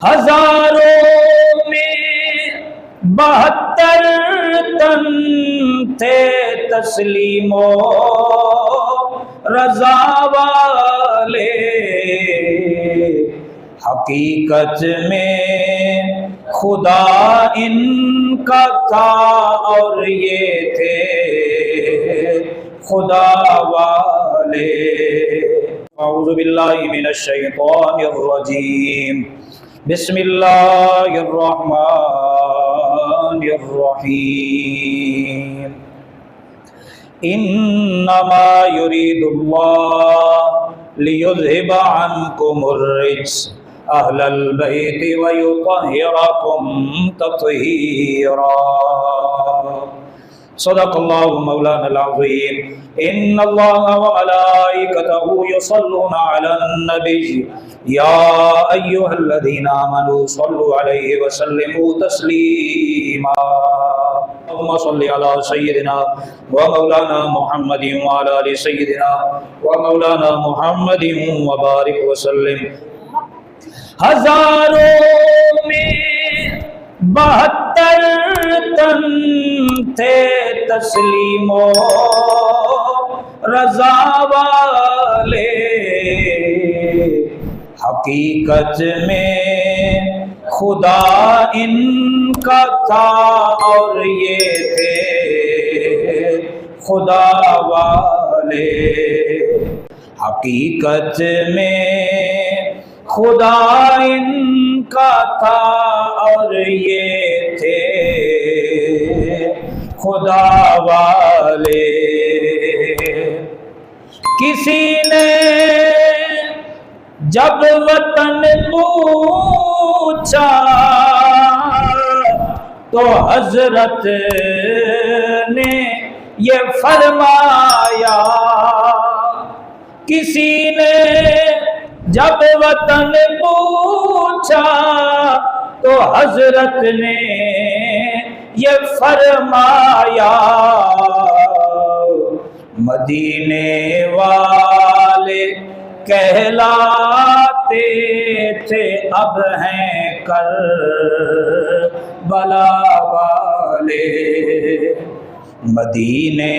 हजारों में 72 तन थे तस्लीमो रजा वाले। हकीकत में खुदा इनका था और ये थे खुदा वाले। औज़ु बिल्लाहि मिनश शैतानिर रजीम। बिस्मिल्लाहिर रहमानिर रहीम। इन्नमा युरीदुल्लाहु लियुज़हिबा अन्कुमुर रिज्स अहलल बैति व युतहिरकुम तत्हीरा। सदक़ल्लाहु मौलाना अज़ीम। इन्नल्लाहा व मलाइकतहु युसल्लूना अलन नबी या अय्युहल्लज़ीना आमनू सल्लु अलैहि व सल्लिमू तस्लीमा। अल्लाहुम्मा सल्लि अला सय्यिदिना व मौलाना मुहम्मदिन व अला आलि सय्यिदिना व मौलाना मुहम्मदिन व बारिक व सल्लिम। हजारों में 72 तन थे तस्लीमो रजा वाले। हकीकत में खुदा इनका था और ये थे खुदा वाले। हकीकत में खुदा इनका था और ये थे खुदा वाले। किसी ने जब वतन पूछा तो हजरत ने ये फरमाया। किसी ने जब वतन पूछा तो हजरत ने ये फरमाया। मदीने वाले कहलाते थे अब हैं करबला वाले। मदीने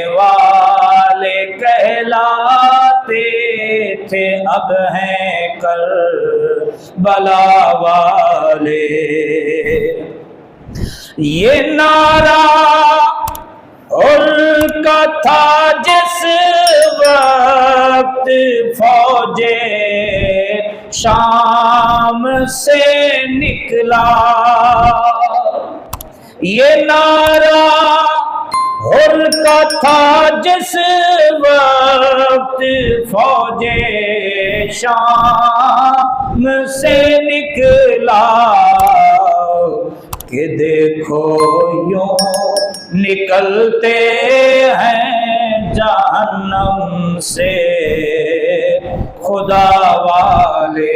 वाले कहलाते थे अब हैं करबला वाले। ये नारा उनका था जिस वक्त फौजे शाम से निकला। ये नारा उनका था जिस वक्त फौजे शाम से निकला। कि देखो यूं निकलते हैं जहन्नम से खुदा वाले।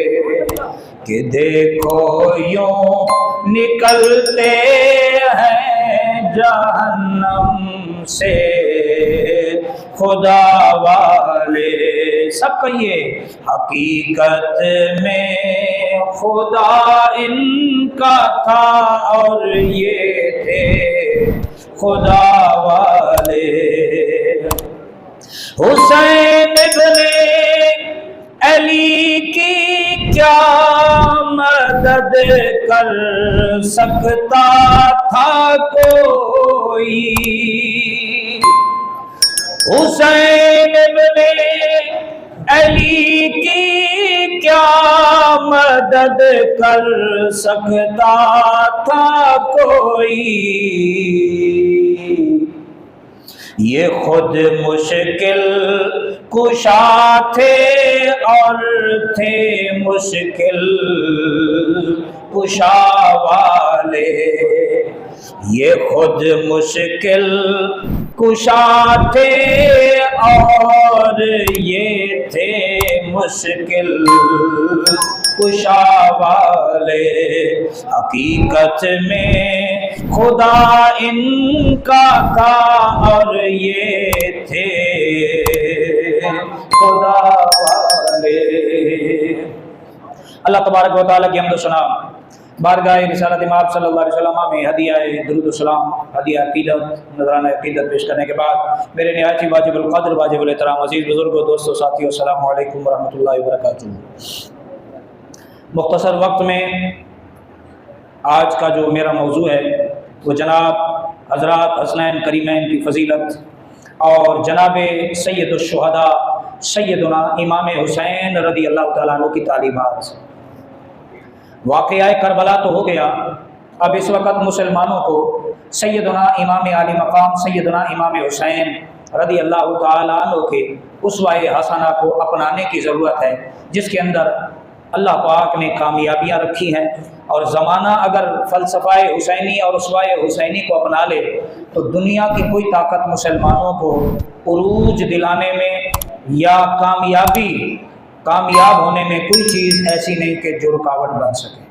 कि देखो यूं निकलते हैं जहन्नम से खुदा वाले। सब कहिए हकीकत में खुदा इनका था और ये थे खुदा वाले। हुसैन इब्ने अली की क्या मदद कर सकता था कोई। हुसैन इब्ने अली की क्या मदद कर सकता था कोई। ये खुद मुश्किल कुशा थे और थे मुश्किल कुशा वाले। ये खुद मुश्किल कुशा थे और ये थे मुश्किल कुशा वाले। हकीकत में खुदा इनका था और ये थे खुदा वाले। अल्लाह तबारक व तआला की हम्द व सना बारगाह रिसालत इमाम सल्लल्लाहु अलैहि वसल्लम में हदिया दुरूद व सलाम, हदिया अक़ीदत, नज़राना अक़ीदत पेश करने के बाद मेरे निहायत ही वाजिबुल क़द्र वाजिबुल एहतराम अज़ीज़ बुज़ुर्गों, दोस्तों, साथियों, अस्सलामु अलैकुम व रहमतुल्लाहि व बरकातुहू। मुख्तसर वक्त में आज का जो मेरा मौजू है वो जनाब हज़रात हसनैन करीमैन की फ़जीलत और जनाब सैयदुश्शुहदा सैयदुना इमाम हुसैन रज़ी अल्लाह तआला अन्हु की तालीमात। वाक़या करबला तो हो गया, अब इस वक्त मुसलमानों को सैयदुना इमाम आली मकाम सैयदुना इमाम हुसैन रज़ी अल्लाह तआला अन्हु के उसवा-ए हसना को अपनाने की ज़रूरत है, जिसके अंदर अल्लाह पाक ने कामयाबियाँ रखी हैं। और ज़माना अगर फ़लसफ़ा हुसैनी और उसवा-ए हुसैनी को अपना ले तो दुनिया की कोई ताकत मुसलमानों को उरूज दिलाने में या कामयाब होने में कोई चीज़ ऐसी नहीं कि जो रुकावट बन सके।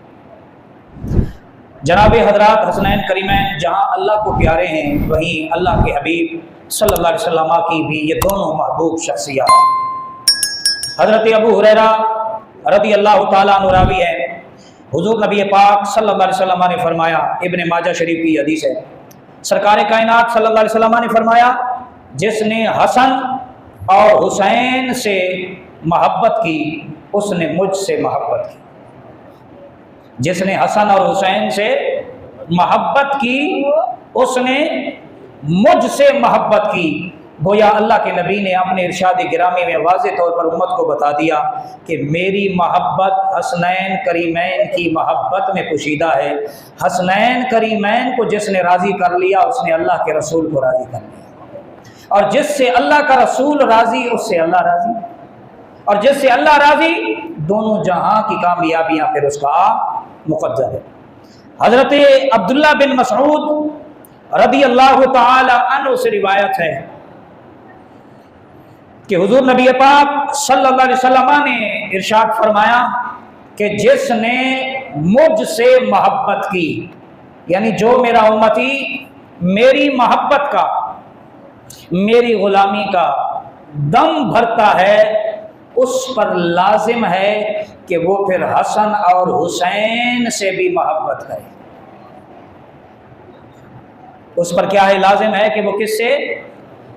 जनाब हज़रात हसनैन करीमैन जहाँ अल्लाह को प्यारे हैं, वहीं अल्लाह के हबीब सल्लल्लाहु अलैहि वसल्लम की भी ये दोनों महबूब शख्सियत। हज़रत अबू हुरैरा रज़ी अल्लाह तआला अन्हु रावी है, हुज़ूर नबी पाक सल्लल्लाहु अलैहि वसल्लम ने फरमाया, इब्न माजा शरीफ की हदीस है, सरकार कायनात सल्लल्लाहु अलैहि वसल्लम ने फरमाया, जिसने हसन और हुसैन से मोहब्बत की उसने मुझसे मोहब्बत की। जिसने हसन और हुसैन से मोहब्बत की उसने मुझसे मोहब्बत की। गोया अल्लाह के नबी ने अपने इरशाद गिरामी में वाज़ेह तौर पर उम्मत को बता दिया कि मेरी मोहब्बत हसनैन करीमैन की मोहब्बत में पोशीदा है। हसनैन करीमैन को जिसने राज़ी कर लिया उसने अल्लाह के रसूल को राज़ी कर लिया, और जिससे अल्लाह का रसूल राज़ी उससे अल्लाह राज़ी, और जिससे अल्लाह राज़ी दोनों जहां की कामयाबियां फिर उसका मुक़द्दर है। हज़रत अब्दुल्लाह बिन मसऊद रज़ी अल्लाह तआला अन्हु से रिवायत है कि हुज़ूर नबी पाक सल्लल्लाहु अलैहि वसल्लम ने इरशाद फरमाया कि जिसने मुझसे मोहब्बत की, यानी जो मेरा उम्मती मेरी मोहब्बत का, मेरी गुलामी का दम भरता है, उस पर लाजिम है कि वो फिर हसन और हुसैन से भी मोहब्बत करे। उस पर क्या है? लाजिम है कि वो किससे?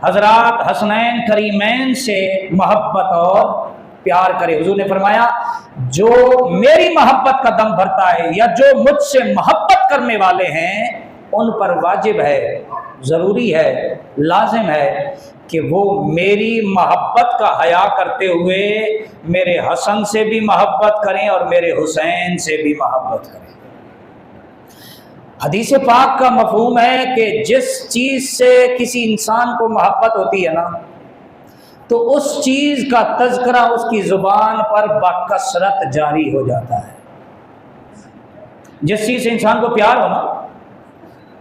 हज़रात हसनैन करीमैन से मोहब्बत और प्यार करे। हुज़ूर ने फरमाया, जो मेरी मोहब्बत का दम भरता है या जो मुझसे मोहब्बत करने वाले हैं उन पर वाजिब है, ज़रूरी है, लाजिम है कि वो मेरी मोहब्बत का हया करते हुए मेरे हसन से भी मोहब्बत करें और मेरे हुसैन से भी मोहब्बत करें। हदीस पाक का मफहूम है कि जिस चीज़ से किसी इंसान को मोहब्बत होती है ना, तो उस चीज़ का तज़किरा उसकी ज़ुबान पर बाकसरत जारी हो जाता है। जिस चीज़ से इंसान को प्यार हो ना,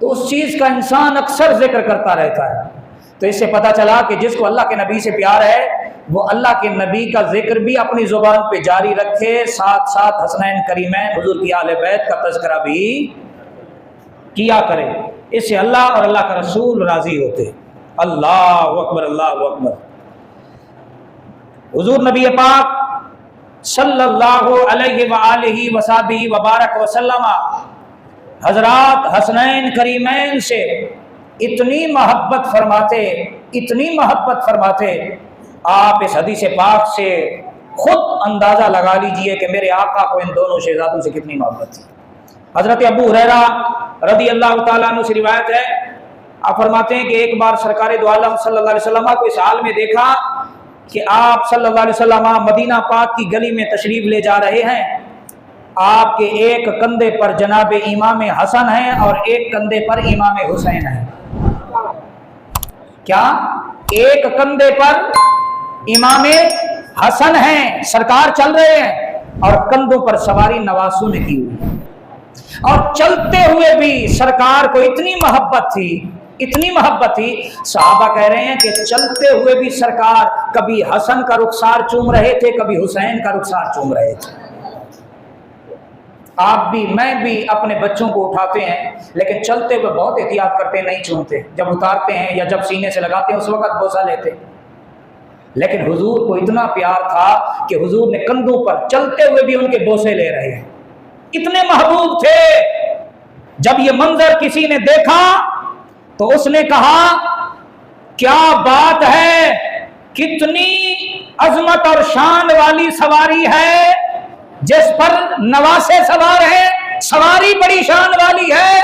तो उस चीज़ का इंसान अक्सर जिक्र करता रहता है। तो इससे पता चला कि जिसको अल्लाह के नबी से प्यार है वो अल्लाह के नबी का जिक्र भी अपनी ज़ुबान पे जारी रखे, साथ साथ हसनैन करीमैन हुज़ूर की आले बैत का तज़किरा भी किया करे। इससे अल्लाह और अल्लाह का रसूल राज़ी होते। अल्लाहु अकबर, अल्लाहु अकबर। हुज़ूर नबी पाक सल्लल्लाहु अलैहि व आलिहि व सहबिहि व बारक व सल्लम हज़रात हसनैन करीमैन से इतनी मोहब्बत फरमाते, आप इस हदीस पाक से खुद अंदाज़ा लगा लीजिए कि मेरे आका को इन दोनों शहजादों से कितनी मोहब्बत थी। हज़रत अबू हुरैरा रज़ी अल्लाह तआला अन्हु से रिवायत है, आप फरमाते हैं कि एक बार सरकार दो आलम सल्लल्लाहु अलैहि वसल्लम को इस हाल में देखा कि आप सल्लल्लाहु अलैहि वसल्लम मदीना पाक की गली में तशरीफ ले जा रहे हैं। आपके एक कंधे पर जनाब इमाम हसन है और एक कंधे पर इमाम हुसैन है। क्या? एक कंधे पर इमाम हसन है, सरकार चल रहे हैं, और कंधों पर सवारी नवासों ने की हुई है। और चलते हुए भी सरकार को इतनी मोहब्बत थी, सहाबा कह रहे हैं कि चलते हुए भी सरकार कभी हसन का रुखसार चूम रहे थे, कभी हुसैन का रुखसार चूम रहे थे। आप भी मैं भी अपने बच्चों को उठाते हैं, लेकिन चलते हुए बहुत एहतियात करते हैं, नहीं चूमते। जब उतारते हैं या जब सीने से लगाते हैं उस वक्त बोसा लेते। लेकिन हुजूर को इतना प्यार था कि हुजूर ने कंधों पर चलते हुए भी उनके बोसे ले रहे हैं, इतने महबूब थे। जब ये मंजर किसी ने देखा तो उसने कहा, क्या बात है, कितनी अजमत और शान वाली सवारी है जिस पर नवासे सवार है, सवारी बड़ी शान वाली है।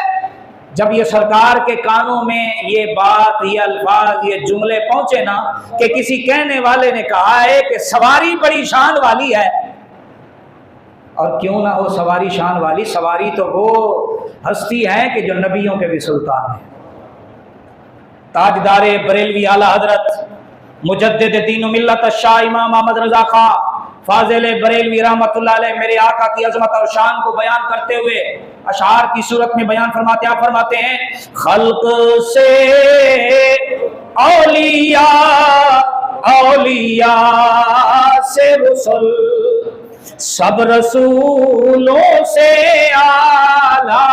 जब ये सरकार के कानों में ये बात, ये अल्फाज, ये जुमले पहुंचे ना कि किसी कहने वाले ने कहा है कि सवारी बड़ी शान वाली है, और क्यों ना हो सवारी शान वाली, सवारी तो वो हस्ती है कि जो नबियों के भी सुल्तान है, ताजदारे बरेलवी आला हजरत मुजद्दिद दीन मिल्लत शाह इमाम अहमद रजा खां फाजिल बरेलवी रहमतुल्लाह अलैह मेरे आका की अजमत और शान को बयान करते हुए अशार की सूरत में बयान फरमाते, आप फरमाते हैं, खल्क से औलिया, औलिया से रसूल, सब रसूलों से आला।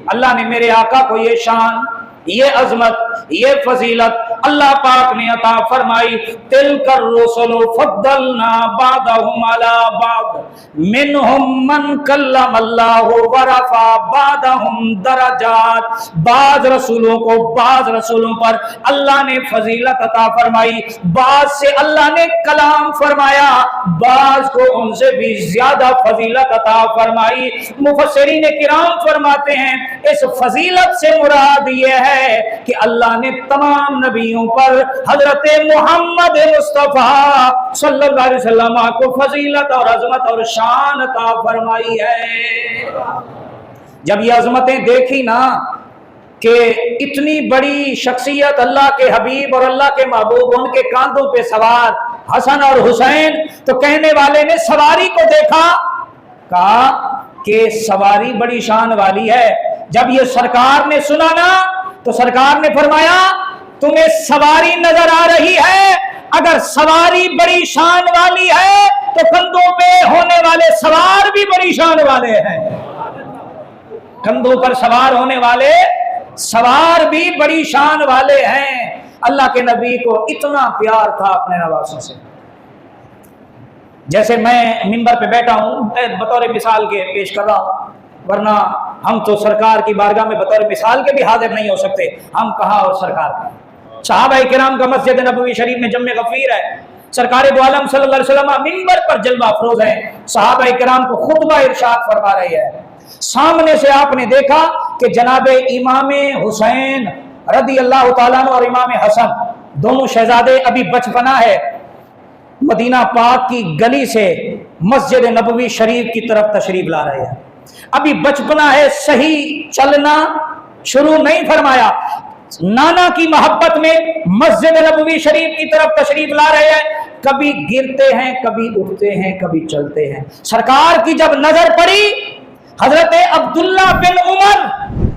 अल्लाह ने मेरे आका को ये शान, ये अजमत, ये फजीलत अल्लाह पाक ने अता फरमाई। तिलकर रुसुलु फद्दलना बादहुम अला बाद मिनहुम मन कल्लमल्लाहु व रफा बादहुम दरजात। बाज रसूलों को बाज रसूलों पर अल्लाह ने फजीलत अता फरमाई, बाज से अल्लाह ने कलाम फरमाया, बाज को उनसे भी ज्यादा फजीलत अता फरमाई। मुफस्सिरीन किराम फरमाते हैं, इस फजीलत से मुराद ये है कि अल्लाह ने तमाम नबियों पर हजरत मोहम्मद मुस्तफा सल्लल्लाहु अलैहि वसल्लम को फजीलत और अजमत और शान अता फरमाई है। जब ये अजमतें देखी ना कि इतनी बड़ी शख्सियत अल्लाह के हबीब और अल्लाह के महबूब, उनके कांधों पे सवार हसन और हुसैन, तो कहने वाले ने सवारी को देखा, कहा कि सवारी बड़ी शान वाली है। जब ये सरकार ने सुना ना तो सरकार ने फरमाया, तुम्हें सवारी नजर आ रही है, अगर सवारी बड़ी शान वाली है तो कंधों पे होने वाले सवार भी बड़ी शान वाले हैं। कंधों पर सवार होने वाले सवार भी बड़ी शान वाले हैं। अल्लाह के नबी को इतना प्यार था अपने नवासों से। जैसे मैं मिंबर पे बैठा हूं, बतौर मिसाल के पेश कर रहा हूं, वरना हम तो सरकार की बारगाह में बतौर मिसाल के भी हाजिर नहीं हो सकते, हम कहाँ और सरकार में। सहाबा किराम का मस्जिद नबवी शरीफ में जम्मे गफीर है, सरकार दो आलम सल्लल्लाहु अलैहि वसल्लम मिंबर पर जलवा अफरोज है, सहाबा किराम को खुतबा इरशाद फरमा रही है। सामने से आपने देखा कि जनाब इमाम हुसैन रदी अल्लाह तआला अन्हु और इमाम हसन दोनों शहजादे अभी बचपना है, मदीना पाक की गली से मस्जिद नबवी शरीफ की तरफ तशरीफ ला रहे हैं। अभी बचपना है, सही चलना शुरू नहीं फरमाया, नाना की मोहब्बत में मस्जिद नबवी शरीफ की तरफ तशरीफ ला रहे हैं। कभी गिरते हैं, कभी उठते हैं, कभी चलते हैं। सरकार की जब नजर पड़ी, हजरत अब्दुल्ला बिन उमर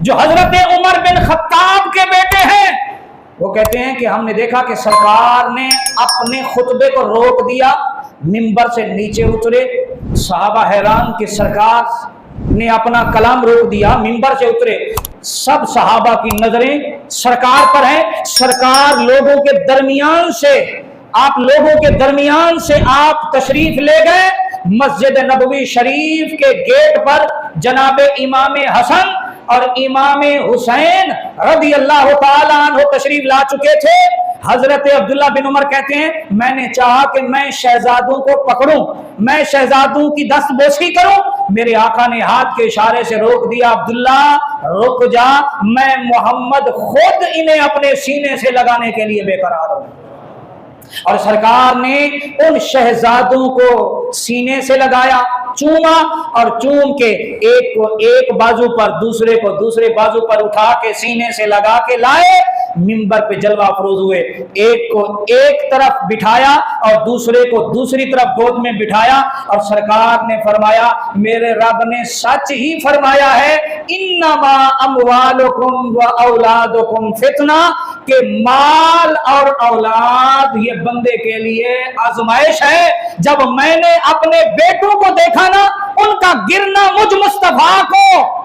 जो हजरत उमर बिन खत्ताब के बेटे हैं, वो कहते हैं कि हमने देखा कि सरकार ने अपने खुतबे को रोक दिया, मिंबर से नीचे उतरे। सहाबा हैरान कि सरकार ने अपना कलाम रोक दिया, मिंबर से उतरे। सब सहाबा की नजरें सरकार पर है। सरकार लोगों के दरमियान से, आप लोगों के दरमियान से आप तशरीफ ले गए। मस्जिद नबवी शरीफ के गेट पर जनाब इमाम हसन और इमाम हुसैन रदी अल्लाह तआला अन्हु तशरीफ ला चुके थे। हजरत अब्दुल्ला बिन उमर कहते हैं, मैंने चाहा कि मैं शहजादों को पकड़ूं, मैं शहजादों की दस्तबोसी करूं, मेरे आका ने हाथ के इशारे से रोक दिया, अब्दुल्ला रुक जा, मैं मोहम्मद खुद इन्हें अपने सीने से लगाने के लिए बेकरार हूं। और सरकार ने उन शहजादों को सीने से लगाया, चूमा, और चूम के एक को एक बाजू पर, दूसरे को दूसरे बाजू पर उठा के सीने से लगा के लाए। मिंबर पे जलवा अफरोज हुए, एक को एक तरफ बिठाया और दूसरे को दूसरी तरफ गोद में बिठाया, और सरकार ने फरमाया, मेरे रब ने सच ही फरमाया है, इन्नमा अमवालुकुम व औलादुकुम फितना, के माल और औलाद ये बंदे के लिए आजमाइश है। जब मैंने अपने बेटों को देखा ना, उनका गिरना मुझ मुस्तफा को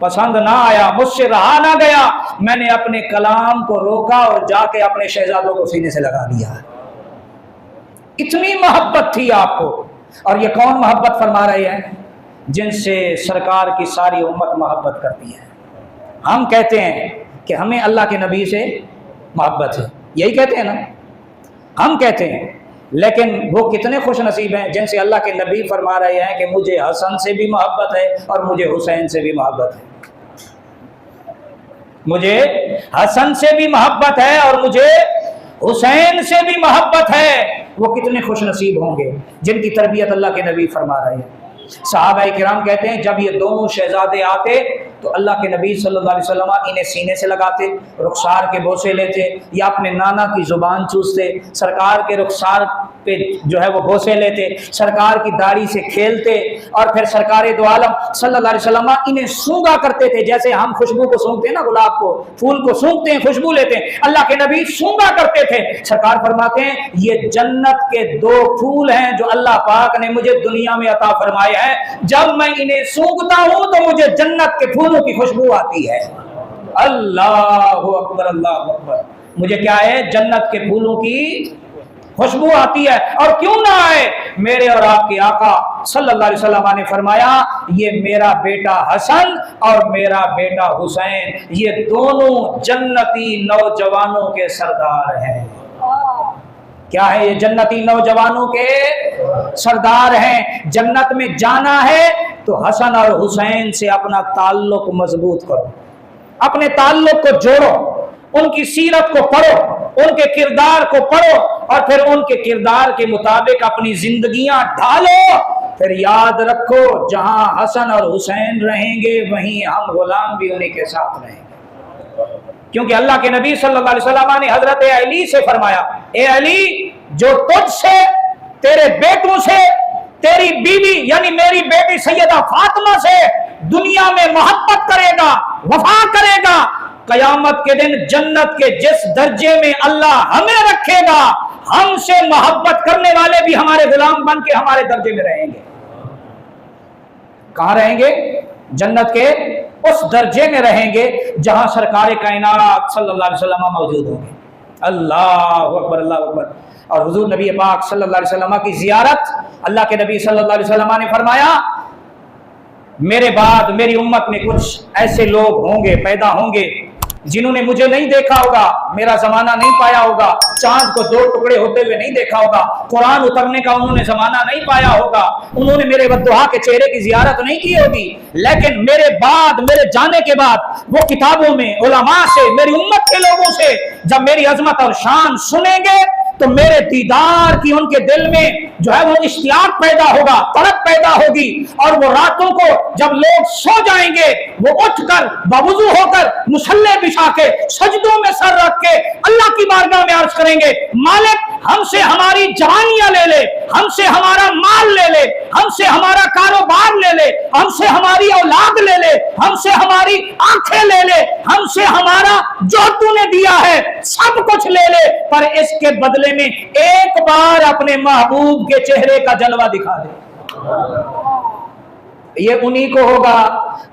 पसंद ना आया, मुझसे रहा ना गया, मैंने अपने कलाम को रोका और जाके अपने शहजादों को सीने से लगा दिया। इतनी मोहब्बत थी आपको। और ये कौन मोहब्बत फरमा रहे हैं? जिनसे सरकार की सारी उम्मत मोहब्बत करती है। हम कहते हैं कि हमें अल्लाह के नबी से मोहब्बत है, यही कहते हैं ना, हम कहते हैं। लेकिन वो कितने खुश नसीब हैं जिनसे अल्लाह के नबी फरमा रहे हैं कि मुझे हसन से भी मोहब्बत है और मुझे हुसैन से भी मोहब्बत है। मुझे हसन से भी मोहब्बत है और मुझे हुसैन से भी मोहब्बत है। वो कितने खुश नसीब होंगे जिनकी तरबियत अल्लाह के नबी फरमा रहे हैं। सहाबाए किराम कहते हैं जब ये दोनों शहजादे आते तो अल्लाह के नबी सल्लल्लाहु अलैहि वसल्लम इन्हें सीने से लगाते, रुखसार के बोसे लेते या अपने नाना की जुबान चूसते, सरकार के रुखसार पे जो है वो बोसे लेते, सरकार की दाढ़ी से खेलते और फिर सरकार दो आलम सल्लल्लाहु अलैहि वसल्लम इन्हें सूंघा करते थे। जैसे हम खुशबू को सूंघते हैं ना, गुलाब को, फूल को सूंघते हैं, खुशबू लेते हैं, अल्लाह के नबी सूंघा करते थे। सरकार फरमाते हैं ये जन्नत के दो फूल हैं जो अल्लाह पाक ने मुझे दुनिया में अता फरमाए हैं। जब मैं इन्हें सूंघता हूं तो मुझे जन्नत के फूलों की खुशबू आती है। अल्लाहु अकबर, अल्लाहु अकबर। मुझे क्या है? जन्नत के फूलों की खुशबू आती है। और क्यों ना आए, मेरे और आपके आका सल्लल्लाहु अलैहि वसल्लम ने फरमाया ये मेरा बेटा हसन और मेरा बेटा हुसैन, ये दोनों जन्नती नौजवानों के सरदार हैं। क्या है? ये जन्नती नौजवानों के सरदार हैं। जन्नत में जाना है तो हसन और हुसैन से अपना ताल्लुक मजबूत करो, अपने ताल्लुक को जोड़ो, उनकी सीरत को पढ़ो, उनके किरदार को पढ़ो और फिर उनके किरदार के मुताबिक अपनी जिंदगियां ढालो। फिर याद रखो जहां हसन और हुसैन रहेंगे वहीं हम गुलाम भी उन्हीं के साथ रहेंगे। क्योंकि अल्लाह के नबी सल्लल्लाहु अलैहि वसल्लम ने हजरत अली से फरमाया, ए अली, जो तुझसे, तेरे बेटों से, तेरी बीवी यानी मेरी बेटी सैयदा फातिमा से दुनिया में मोहब्बत करेगा, वफा करेगा, कयामत के दिन जन्नत के जिस दर्जे में अल्लाह हमें रखेगा, हमसे मोहब्बत करने वाले भी हमारे गुलाम बन के हमारे दर्जे में रहेंगे। कहां रहेंगे? जन्नत के उस दर्जे में रहेंगे जहां सरकार कायनात सल्लल्लाहु अलैहि वसल्लम मौजूद होंगे। अल्लाहु अकबर, अल्लाहु अकबर। और हुजूर नबी पाक सल्लल्लाहु अलैहि वसल्लम की जियारत, अल्लाह के नबी सल्लल्लाहु अलैहि वसल्लम ने फरमाया मेरे बाद मेरी उम्मत में कुछ ऐसे लोग होंगे, पैदा होंगे जिन्होंने मुझे नहीं देखा होगा, मेरा जमाना नहीं पाया होगा, चांद को दो टुकड़े होते हुए नहीं देखा होगा, कुरान उतरने का उन्होंने जमाना नहीं पाया होगा, उन्होंने मेरे बद्दुआ के चेहरे की जियारत नहीं की होगी, लेकिन मेरे बाद, मेरे जाने के बाद वो किताबों में उलमा से, मेरी उम्मत के लोगों से जब मेरी अजमत और शान सुनेंगे तो मेरे दीदार की उनके दिल में जो है वो इश्तियाक पैदा होगा, तड़प पैदा होगी। और वो रातों को जब लोग सो जाएंगे वो उठकर बावुजू होकर मुसल्ले बिछा के सजदों में सर रख के अल्लाह की बारगाह में अर्ज करेंगे, मालिक हमसे हमारी जवानियां ले ले, हमसे हमारा माल ले ले, हमसे हमारा कारोबार ले ले, हमसे हमारी औलाद ले ले, हमसे हमारी आंखें ले ले, हमसे हमारा जो तूने दिया है सब कुछ ले ले, पर इसके बदले में एक बार अपने महबूब के चेहरे का जलवा दिखा दे। ये उन्हीं को होगा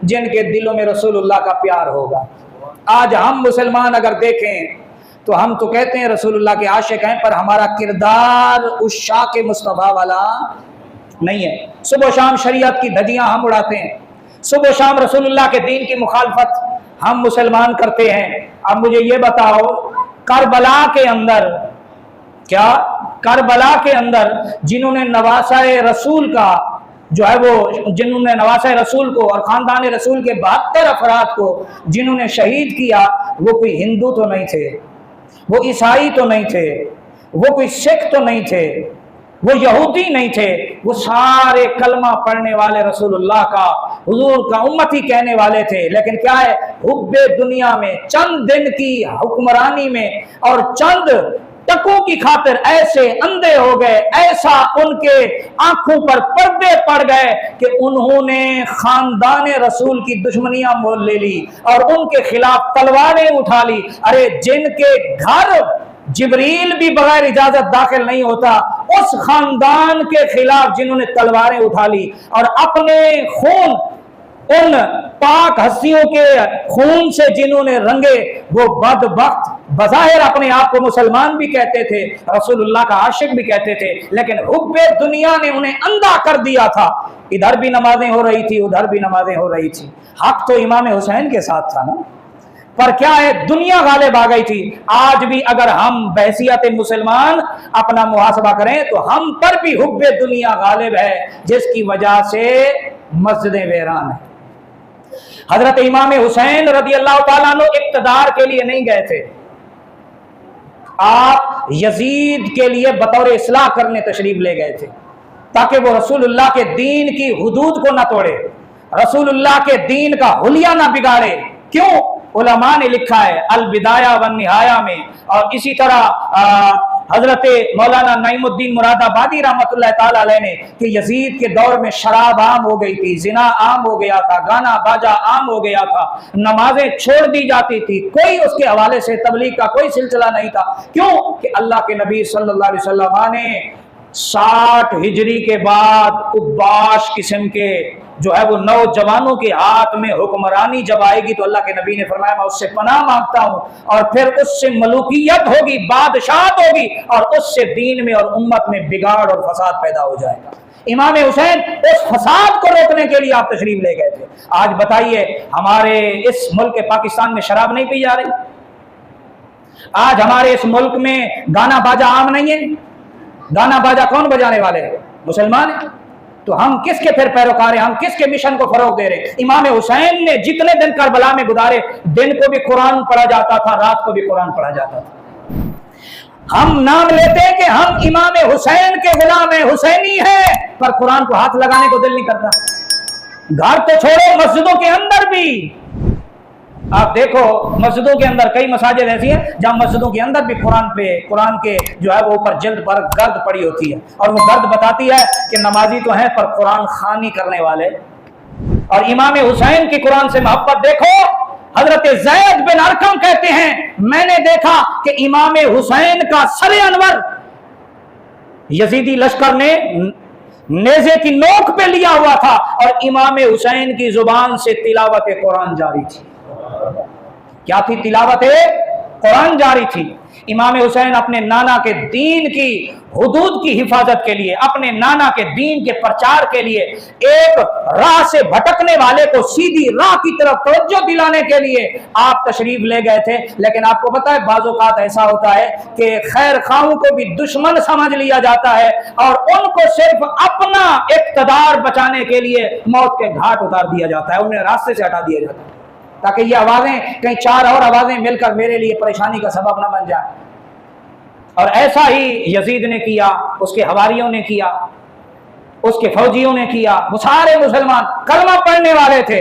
जिनके दिलों में रसूलुल्लाह का प्यार होगा। आज हम मुसलमान अगर देखें तो हम तो कहते हैं रसूलुल्लाह के आशिक हैं, पर हमारा किरदार उस शाके मुस्तफा वाला नहीं है। सुबह शाम शरीयत की धज्जियां हम उड़ाते हैं, सुबह शाम रसूलुल्लाह के दीन की मुखालफत हम मुसलमान करते हैं। अब मुझे ये बताओ, करबला के अंदर, क्या करबला के अंदर जिन्होंने नवासाए रसूल का जो है वो, जिन्होंने नवासाए रसूल को और खानदान रसूल के 72 अफराद को जिन्होंने शहीद किया, वो कोई हिंदू तो नहीं थे, वो ईसाई तो नहीं थे, वो कोई सिख तो नहीं थे, वो यहूदी नहीं थे, वो सारे कलमा पढ़ने वाले रसूलुल्लाह का, हुजूर का उम्मती कहने वाले थे। लेकिन क्या है, हुब्बे दुनिया में, चंद दिन की हुक्मरानी में और चंद टकों की खातिर ऐसे अंधे हो गए, ऐसा उनके आंखों पर पर्दे पड़ गए कि उन्होंने खानदान रसूल की दुश्मनियां मोल ले ली और उनके खिलाफ तलवारें उठा ली। अरे जिनके घर जिब्रील भी बगैर इजाजत दाखिल नहीं होता, उस खानदान के खिलाफ जिन्होंने तलवारें उठा ली और अपने खून उन पाक हस्तियों के खून से जिन्होंने रंगे वो बदबख्त बज़ाहिर अपने आप को मुसलमान भी कहते थे, रसूलुल्लाह का आशिक भी कहते थे, लेकिन हुब्बे दुनिया ने उन्हें अंधा कर दिया था। इधर भी नमाजें हो रही थी, उधर भी नमाजें हो रही थी। हक तो इमाम हुसैन के साथ था ना, पर क्या है, दुनिया गालिब आ गई थी। आज भी अगर हम बहसियत मुसलमान अपना मुहासबा करें तो हम पर भी हुब्बे दुनिया गालिब है, जिसकी वजह से मस्जिदें वीरान है। हजरत इमाम हुसैन रज़ी अल्लाह ताला अन्हु इक़्तिदार के लिए नहीं गए थे, आप यजीद के लिए बतौर इस्लाह करने तशरीफ ले गए थे, ताकि वो रसूलुल्लाह के दीन की हुदूद को ना तोड़े, रसूलुल्लाह के दीन का हुलिया ना बिगाड़े। क्यों? उलमा ने लिखा है अल बिदाया व निहाया में, और इसी तरह हजरत मौलाना नईमुद्दीन मुरादाबादी रहमतुल्लाह ताला अलैह ने कि यजीद के दौर में शराब आम हो गई थी, जिना आम हो गया था, गाना बाजा आम हो गया था, नमाजें छोड़ दी जाती थी, कोई उसके हवाले से तबलीग का कोई सिलसिला नहीं था। क्यों? कि अल्लाह के नबी सल्लल्लाहु अलैहि वसल्लम ने 60 हिजरी के बाद उबाश किस्म के जो है वो नौजवानों के हाथ में हुक्मरानी जब आएगी तो अल्लाह के नबी ने फरमाया मैं उससे पनाह मांगता हूं, और फिर उससे मलूकियत होगी, बादशाहत होगी, और उससे दीन में और उम्मत में बिगाड़ और फसाद पैदा हो जाएगा। इमाम हुसैन उस फसाद को रोकने के लिए आप तशरीफ ले गए थे। आज बताइए, हमारे इस मुल्क पाकिस्तान में शराब नहीं पी जा रही? आज हमारे इस मुल्क में गाना बाजा आम नहीं है? गाना बाजा कौन बजाने वाले हैं? मुसलमान है। तो हम किसके फिर पैरोकार हैं? हम किसके मिशन को फरोग दे रहे हैं? इमाम हुसैन ने जितने दिन करबला में गुजारे, दिन को भी कुरान पढ़ा जाता था, रात को भी कुरान पढ़ा जाता था। हम नाम लेते हैं कि हम इमाम हुसैन के गुलाम हैं, हुसैनी हैं, पर कुरान को हाथ लगाने को दिल नहीं करता। घर तो छोड़ो, मस्जिदों के अंदर भी आप देखो, मस्जिदों के अंदर कई मसाजिद ऐसी हैं जहां मस्जिदों के अंदर भी कुरान के जो है वो ऊपर जल्द पर गर्द पड़ी होती है, और वो गर्द बताती है कि नमाजी तो हैं पर कुरान खानी करने वाले। और इमाम हुसैन की कुरान से मोहब्बत देखो, हजरत ज़ैद बिन अरकम कहते हैं मैंने देखा कि इमाम हुसैन का सरे अनवर यजीदी लश्कर ने नेज़े की नोक पे लिया हुआ था, और इमाम हुसैन की जुबान से तिलावत कुरान जारी थी। क्या थी? तिलावत कुरान जारी थी। इमाम हुसैन अपने नाना के दीन की हुदूद की हिफाजत के लिए, अपने नाना के दीन के प्रचार के लिए, एक राह से भटकने वाले को सीधी राह की तरफ तवज्जो दिलाने के लिए आप तशरीफ ले गए थे। लेकिन आपको पता है, बाज़-औक़ात ऐसा होता है कि खैर खाओं को भी दुश्मन समझ लिया जाता है, और उनको सिर्फ अपना इक़्तिदार बचाने के लिए मौत के घाट उतार दिया जाता है, उन्हें रास्ते से हटा दिया जाता है, ताकि ये आवाजें कहीं चार और आवाजें मिलकर मेरे लिए परेशानी का सबब न बन जाए। और ऐसा ही यजीद ने किया, उसके हवारियों ने किया, उसके फौजियों ने किया। वो सारे मुसलमान कलमा पढ़ने वाले थे।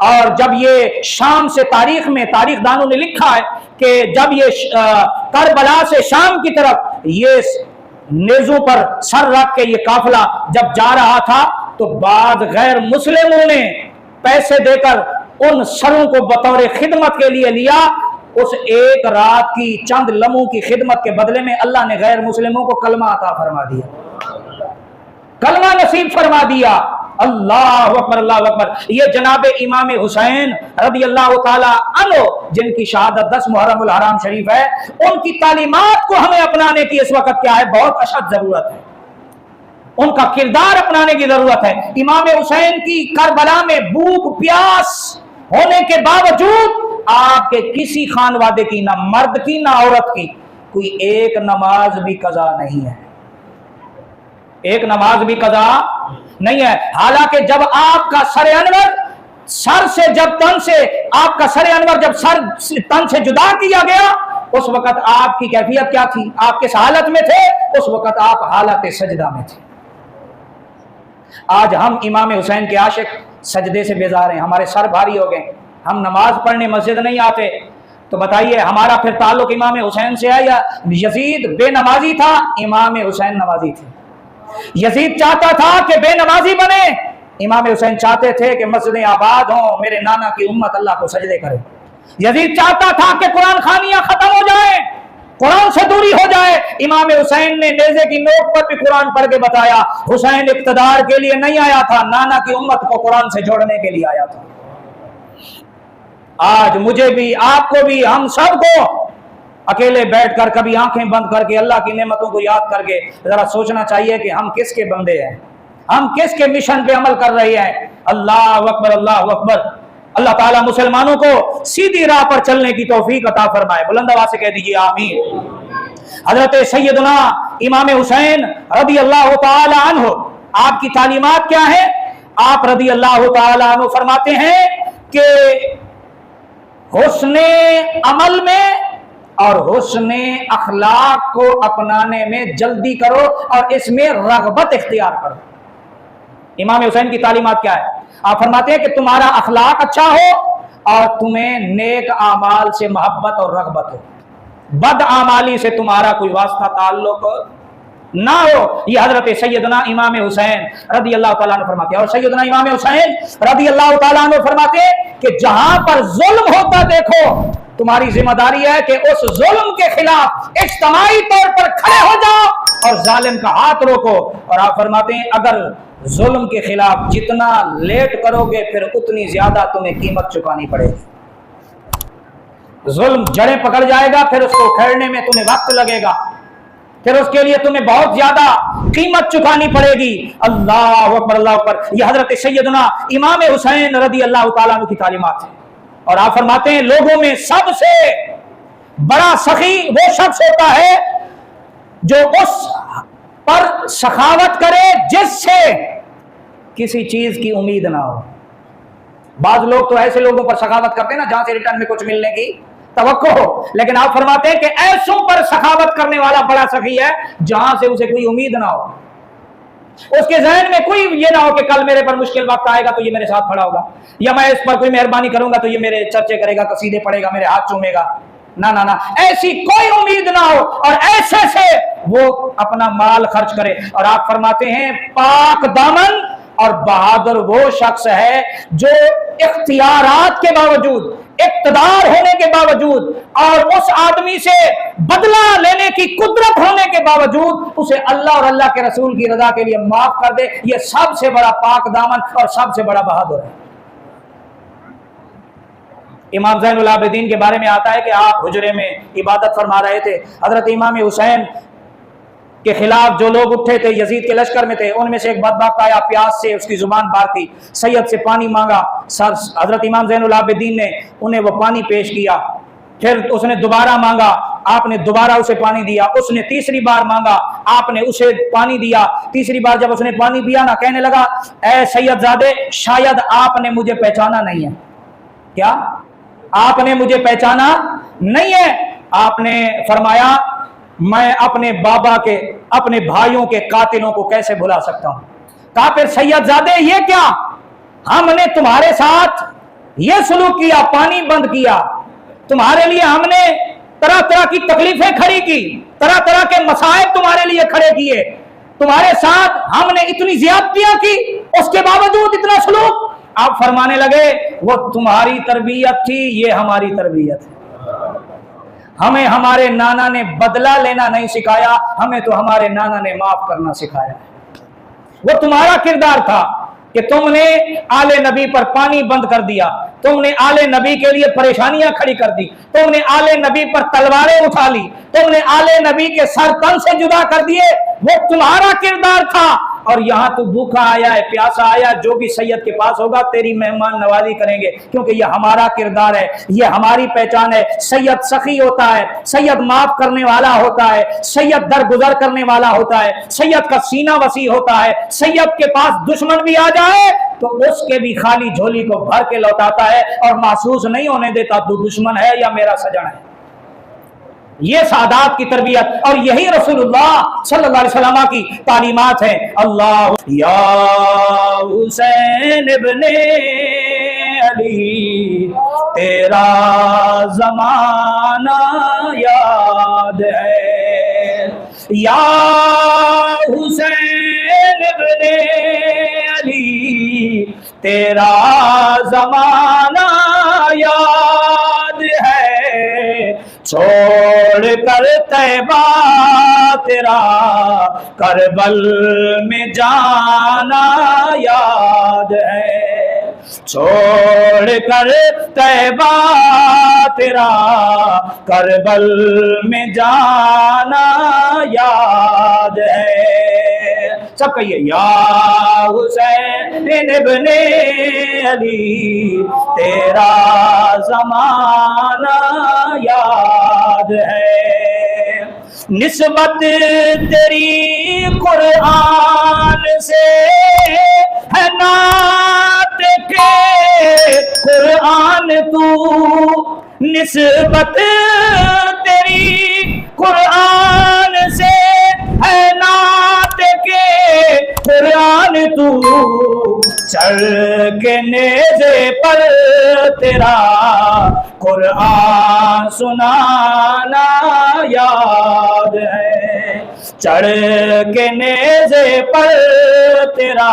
और जब ये शाम से तारीख दानों ने लिखा है कि जब ये करबला से शाम की तरफ ये नेज़ों पर सर रख के ये काफिला जब जा रहा था, तो बाद गैर मुस्लिमों ने पैसे देकर उन सरों को बतौर खिदमत के लिए लिया। उस एक रात की चंद लम्हों की खिदमत के बदले में अल्लाह ने गैर मुस्लिमों को कलमा अता फरमा दिया, कलमा नसीब फरमा दिया। अल्लाह अकबर, अल्लाह अकबर। ये जनाब इमाम हुसैन रज़ी अल्लाह ताला अन्हु जिनकी शहादत 10 मुहर्रमुल हराम शरीफ है, उनकी तालीमात को हमें अपनाने की इस वक्त क्या है, बहुत अशद जरूरत है। उनका किरदार अपनाने की जरूरत है। इमाम हुसैन की करबला में भूख प्यास होने के बावजूद आपके किसी खानवादे की, ना मर्द की ना औरत की, कोई एक नमाज भी कज़ा नहीं है, एक नमाज भी कज़ा नहीं है। हालांकि जब आपका सर अनवर सर से जब तन से आपका सर अनवर जब सर तन से जुदा किया गया, उस वक्त आपकी कैफियत क्या थी? आप किस हालत में थे? उस वक्त आप हालत सजदा में थे। आज हम इमाम हुसैन के आशिक सजदे से बेजार हैं, हमारे सर भारी हो गए, हम नमाज पढ़ने मस्जिद नहीं आते। तो बताइए हमारा फिर ताल्लुक इमाम हुसैन से है या यजीद बेनमाजी था, इमाम हुसैन नमाजी थे। यजीद चाहता था कि बेनमाजी बने, इमाम हुसैन चाहते थे कि मस्जिदें आबाद हों, मेरे नाना की उम्मत अल्लाह को सजदे करे। यजीद चाहता था कि कुरान खानियां खत्म हो जाए, कुरान से दूरी हो जाए। इमाम हुसैन ने नेज़े की नोक पर भी कुरान पढ़ के बताया, हुसैन इक़्तिदार के लिए नहीं आया था, नाना की उम्मत को कुरान से जोड़ने के लिए आया था। आज मुझे भी, आपको भी, हम सबको अकेले बैठकर कभी आंखें बंद करके अल्लाह की नेमतों को याद करके जरा सोचना चाहिए कि हम किसके बंदे हैं, हम किसके मिशन पे अमल कर रहे हैं। अल्लाह अकबर, अल्लाह अकबर। अल्लाह ताला मुसलमानों को सीधी राह पर चलने की तौफीक अता फरमाए। बुलंद आवाज से कह दीजिए आमीन। हजरत सैयदना इमाम हुसैन रदी अल्लाह ताला अन्हु, आपकी तालीमात क्या है? आप रदी अल्लाह ताला अन्हु फरमाते हैं कि हुस्ने अमल में और हुस्ने अखलाक को अपनाने में जल्दी करो और इसमें रगबत इख्तियार करो। इमाम हुसैन की तालीमात क्या है? आप फरमाते हैं कि तुम्हारा अखलाक अच्छा हो और तुम्हें नेक आमाल से मोहब्बत और रगबत हो, बद आमाली से तुम्हारा कोई वास्ता ताल्लुक ना हो। यह हजरत सैयदना इमाम हुसैन रदी अल्लाह ताला अन्हु फरमाते हैं। और सैयदना इमाम हुसैन रदी अल्लाह ताला अन्हु फरमाते हैं कि जहां पर जुल्म होता देखो, तुम्हारी जिम्मेदारी है कि उस जुल्म के खिलाफ इज्तिमाई तौर पर खड़े हो जाओ और जालिम का हाथ रोको। और आप फरमाते हैं अगर जुल्म के खिलाफ जितना लेट करोगे फिर उतनी ज्यादा तुम्हें कीमत चुकानी पड़ेगी। जुल्म जड़ें पकड़ जाएगा, फिर उसको उखेड़ने में तुम्हें वक्त लगेगा, फिर उसके लिए तुम्हें बहुत ज्यादा कीमत चुकानी पड़ेगी। अल्लाह अकबर, अल्लाह अकबर। यह हजरत सैयदना इमाम हुसैन रदी अल्लाह ताला अन्हु की तालीमात है। और आप फरमाते हैं लोगों में सबसे बड़ा सखी वो शख्स होता है जो उस पर सखावत करे जिससे किसी चीज की उम्मीद ना हो। बाज लोग तो ऐसे लोगों पर सखावत करते हैं ना जहां से रिटर्न में कुछ मिलने की तवक्को हो, लेकिन आप फरमाते हैं कि ऐसों पर सखावत करने वाला बड़ा सखी है जहां से उसे कोई उम्मीद ना हो, उसके जहन में कोई ये ना हो कि कल मेरे पर मुश्किल वक्त आएगा तो ये मेरे साथ खड़ा होगा, या मैं इस पर कोई मेहरबानी करूंगा तो ये मेरे चर्चे करेगा, कसीदे पढ़ेगा, मेरे हाथ चूमेगा। ना ना ना, ऐसी कोई उम्मीद ना हो और ऐसे से वो अपना माल खर्च करे। और आप फरमाते हैं पाक दामन और बहादुर वो शख्स है जो इख्तियारात के बावजूद, इक़्तिदार होने के बावजूद और उस आदमी से बदला लेने की कुदरत होने के बावजूद उसे अल्लाह और अल्लाह के रसूल की रजा के लिए माफ कर दे। ये सबसे बड़ा पाक दामन और सबसे बड़ा बहादुर है। इमाम ज़ैनुल आबिदीन के बारे में आता है कि आप हुजरे में इबादत फरमा रहे थे, हजरत इमाम हुसैन के खिलाफ जो लोग उठे थे, यजीद के लश्कर में थे, उनमें से एक बदबख्त आया, प्यास से उसकी जुबान बार थी, सैयद से पानी मांगा। सर हजरत इमाम ज़ैनुल आबिदीन ने उन्हें वो पानी पेश किया, फिर उसने दोबारा मांगा, आपने दोबारा उसे पानी दिया, उसने तीसरी बार मांगा, आपने उसे पानी दिया, तीसरी बार जब उसने पानी पिया ना, कहने लगा ऐ सैयदजादे शायद आपने मुझे पहचाना नहीं है। क्या आपने मुझे पहचाना नहीं है? आपने फरमाया मैं अपने बाबा के, अपने भाइयों के कातिलों को कैसे भुला सकता हूं। कहा फिर सैयदजादे ये क्या, हमने तुम्हारे साथ ये सलूक किया, पानी बंद किया, तुम्हारे लिए हमने तरह तरह की तकलीफें खड़ी की, तरह तरह के मसाइब तुम्हारे लिए खड़े किए, तुम्हारे साथ हमने इतनी ज्यादतियां की, उसके बावजूद इतना सलूक। आप फरमाने लगे वो तुम्हारी तरबियत थी, ये हमारी तरबियत है। हमें हमारे नाना ने बदला लेना नहीं सिखाया, हमें तो हमारे नाना ने माफ करना सिखाया है। वो तुम्हारा किरदार था कि तुमने आले नबी पर पानी बंद कर दिया, तुमने आले नबी के लिए परेशानियां खड़ी कर दी, तुमने आले नबी पर तलवारें उठा ली, तुमने आले नबी के सर तन से जुदा कर दिए। वो तुम्हारा किरदार था। और यहाँ तू भूखा आया है, प्यासा आया, जो भी सैयद के पास होगा तेरी मेहमान नवाजी करेंगे, क्योंकि यह हमारा किरदार है, यह हमारी पहचान है। सैयद सखी होता है, सैयद माफ करने वाला होता है, सैयद दरगुजर करने वाला होता है, सैयद का सीना वसी होता है, सैयद के पास दुश्मन भी आ जाए तो उसके भी खाली झोली को भर के लौटाता है और महसूस नहीं होने देता तू दुश्मन है या मेरा सजन है। ये सादात की तरबियत और यही रसूलुल्लाह सल्लल्लाहु अलैहि वसल्लम की तालीमात है। अल्लाह या हुसैन इब्ने अली तेरा जमाना याद है, या हुसैन इब्ने अली तेरा जमाना याद है, छोड़ छोड़ कर तैबा तेरा करबल में जाना याद है, छोड़ कर तैबा तेरा करबल में जाना याद है। सब कहिए या हुसैन इब्ने अली तेरा जमाना याद है। निस्बत तेरी कुरान से है नात के कुरान तू, निस्बत तेरी कुरान से है नात के कुरान तू, चढ़ के नेज़े पर तेरा कुरान सुनाना याद है, चढ़ के नेज़े पर तेरा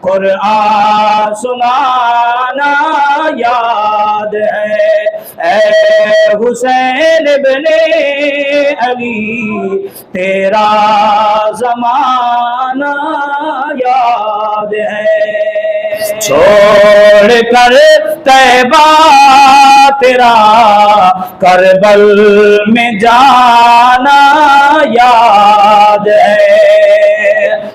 कुरान सुनाना याद है। ऐ हुसैन इब्ने अली तेरा जमाना याद है। छोड़ कर तैबा तेरा करबल में जाना याद है।